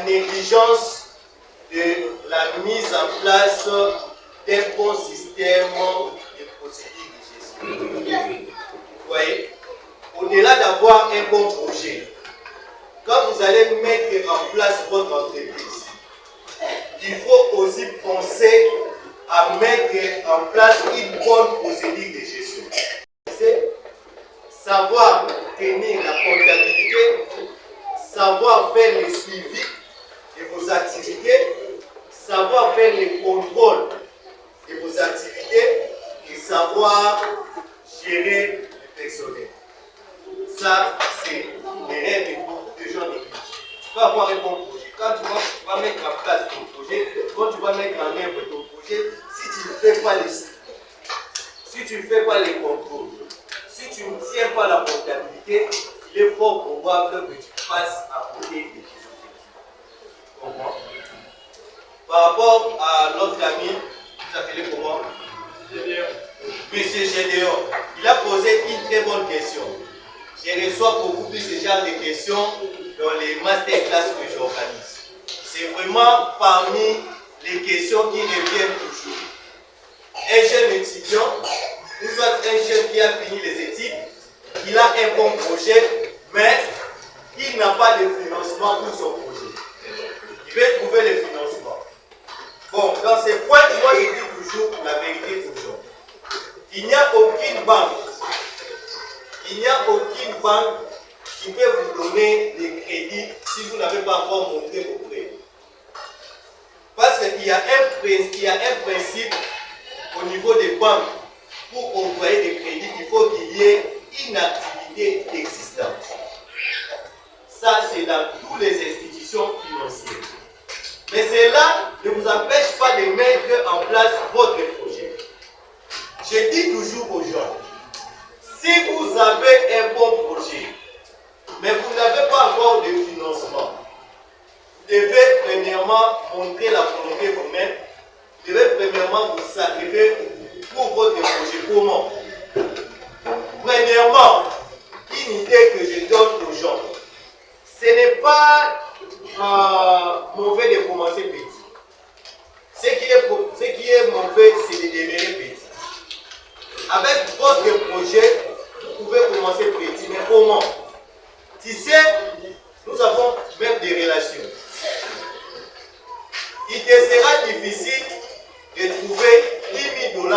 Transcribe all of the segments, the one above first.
négligence de la mise en place d'un bon système de procédure de gestion. Vous voyez, au-delà d'avoir un bon projet, quand vous allez mettre en place votre entreprise, il faut aussi penser à mettre en place une bonne procédure de gestion. C'est savoir tenir la comptabilité, savoir faire le suivi de vos activités, savoir faire le contrôle de vos activités et savoir gérer le personnel. Ça, c'est les rêves de beaucoup de gens négligés. Tu peux avoir un bon projet. Quand tu vas mettre en place ton projet, quand tu vas mettre en œuvre ton projet, si tu ne fais pas les suivis, si tu ne fais pas les contrôles, si tu ne tiens pas la comptabilité, il est fort probable que tu passes à côté des objectifs. Comment? Par rapport à notre ami, vous appelez comment? Monsieur Gédéon, il a posé une très bonne question. Je reçois beaucoup plus ce genre de questions dans les masterclass que j'organise. C'est vraiment parmi les questions qui reviennent toujours. Un jeune étudiant, ou soit un jeune qui a fini les études, il a un bon projet, mais il n'a pas de financement pour son projet. Il veut trouver le financement. Bon, dans ces points, moi je dis toujours la vérité toujours. Il n'y a aucune banque qui peut vous donner des crédits si vous n'avez pas encore montré vos prêts. Parce qu'il y a un principe au niveau des banques pour octroyer des crédits, il faut qu'il y ait une activité existante. Ça, c'est dans toutes les institutions financières. Mais cela ne vous empêche pas de mettre en place votre projet. Je dis toujours aux gens, si vous avez un bon projet, mais vous n'avez pas encore de financement, vous devez premièrement montrer la volonté vous-même, vous devez premièrement vous sacrifier pour votre projet. Comment? Premièrement, une idée que je donne aux gens, ce n'est pas mauvais de commencer petit. Ce qui est mauvais, c'est de demeurer petit. Avec votre projet, vous pouvez commencer petit, mais comment? Tu sais, nous avons même des relations. Il te sera difficile de trouver 10 000 $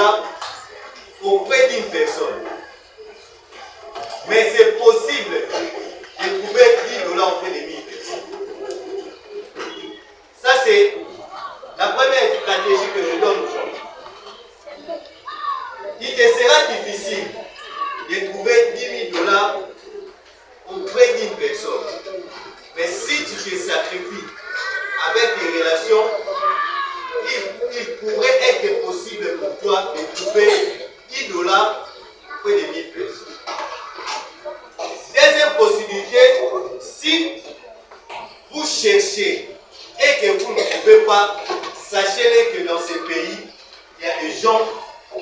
auprès d'une personne. Mais c'est possible de trouver 10 $ auprès de 1000 personnes. Ça, c'est la première stratégie que je donne aux gens. Il te sera difficile de trouver 10 000 $ auprès d'une personne. Mais si tu te sacrifies avec des relations, il pourrait être possible pour toi de trouver 10 $ auprès de 1000 personnes. Deuxième possibilité, si vous cherchez et que vous ne trouvez pas, sachez que dans ce pays, il y a des gens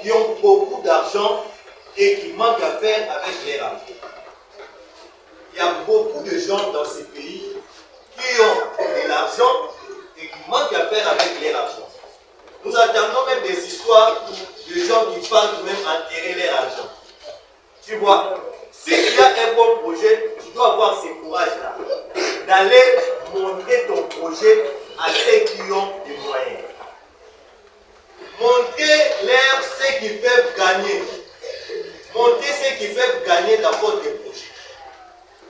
qui ont beaucoup d'argent et qui manquent à faire avec leur argent. Il y a beaucoup de gens dans ce pays qui ont de l'argent et qui manquent à faire avec leur argent. Nous entendons même des histoires de gens qui parlent même enterrer leur argent. Tu vois, si tu as un bon projet, tu dois avoir ce courage-là d'aller montrer ton projet à ceux qui ont des moyens. Montrez-leur ce qu'ils peuvent gagner. Montrez ce qu'ils peuvent gagner dans votre projet.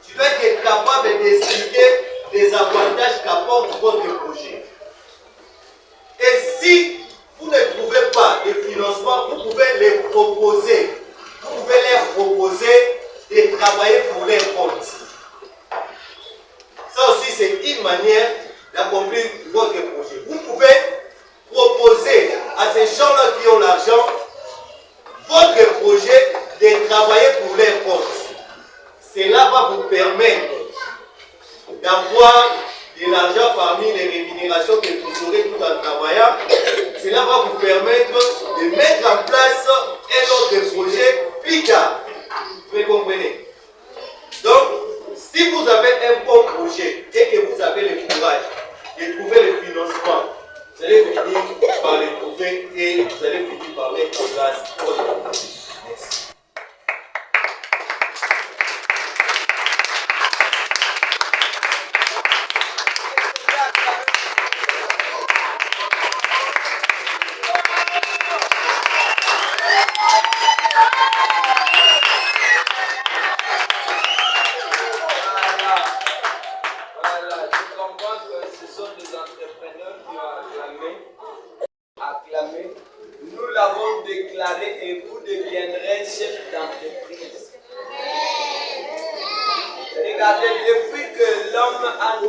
Tu dois être capable d'expliquer les avantages qu'apporte votre projet. Et si vous ne trouvez pas de financement, vous pouvez les proposer. Vous pouvez leur proposer de travailler pour leur compte. Ça aussi, c'est une manière d'accomplir votre projet. Vous pouvez proposer à ces gens-là qui ont l'argent votre projet de travailler pour leur compte. Cela va vous permettre d'avoir de l'argent parmi les rémunérations que vous aurez tout en travaillant. Cela va vous permettre de mettre en place un autre projet plus tard. Vous comprenez? Donc, si vous avez un bon projet et que vous avez le courage Merci. Voilà, je comprends que ce sont des entrepreneurs qui ont acclamé. Nous l'avons déclaré et vous deviendrez chef d'entreprise. Regardez, depuis que l'homme a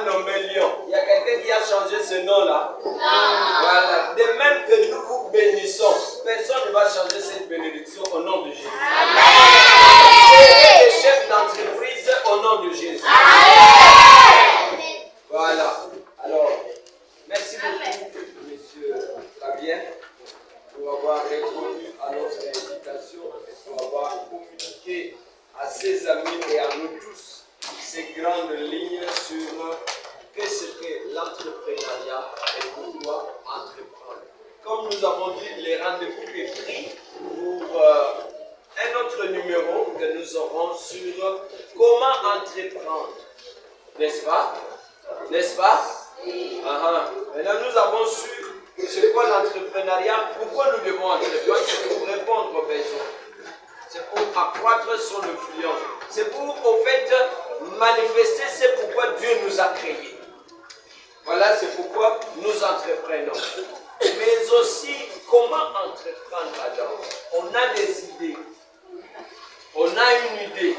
nommé Lion, il y a quelqu'un qui a changé ce nom-là. Voilà. De même que nous vous bénissons, personne ne va changer cette bénédiction au nom de Jésus. Serez les chefs d'entreprise au nom de Jésus. Voilà. Alors, merci beaucoup, monsieur Fabien, pour avoir répondu à notre invitation et pour avoir communiqué à ses amis et à nous tous ces grandes lignes sur qu'est-ce que l'entrepreneuriat et pourquoi entreprendre. Comme nous avons dit, les rendez-vous est pris pour un autre numéro que nous aurons sur comment entreprendre. N'est-ce pas? N'est-ce pas? Maintenant, nous avons su c'est quoi l'entrepreneuriat, pourquoi nous devons entreprendre, c'est pour répondre aux besoins. C'est pour accroître son influence. C'est pour, au fait, manifester c'est pourquoi Dieu nous a créés. Voilà, c'est pourquoi nous entreprenons. Mais aussi, comment entreprendre alors? On a des idées. On a une idée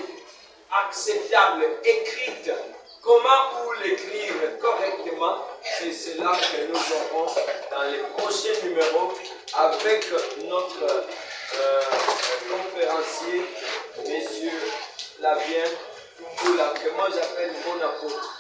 acceptable, écrite. Comment ou l'écrire correctement? C'est cela que nous aurons dans les prochains numéros avec notre conférencier, M. Flavien Toumoula, que moi j'appelle mon apôtre.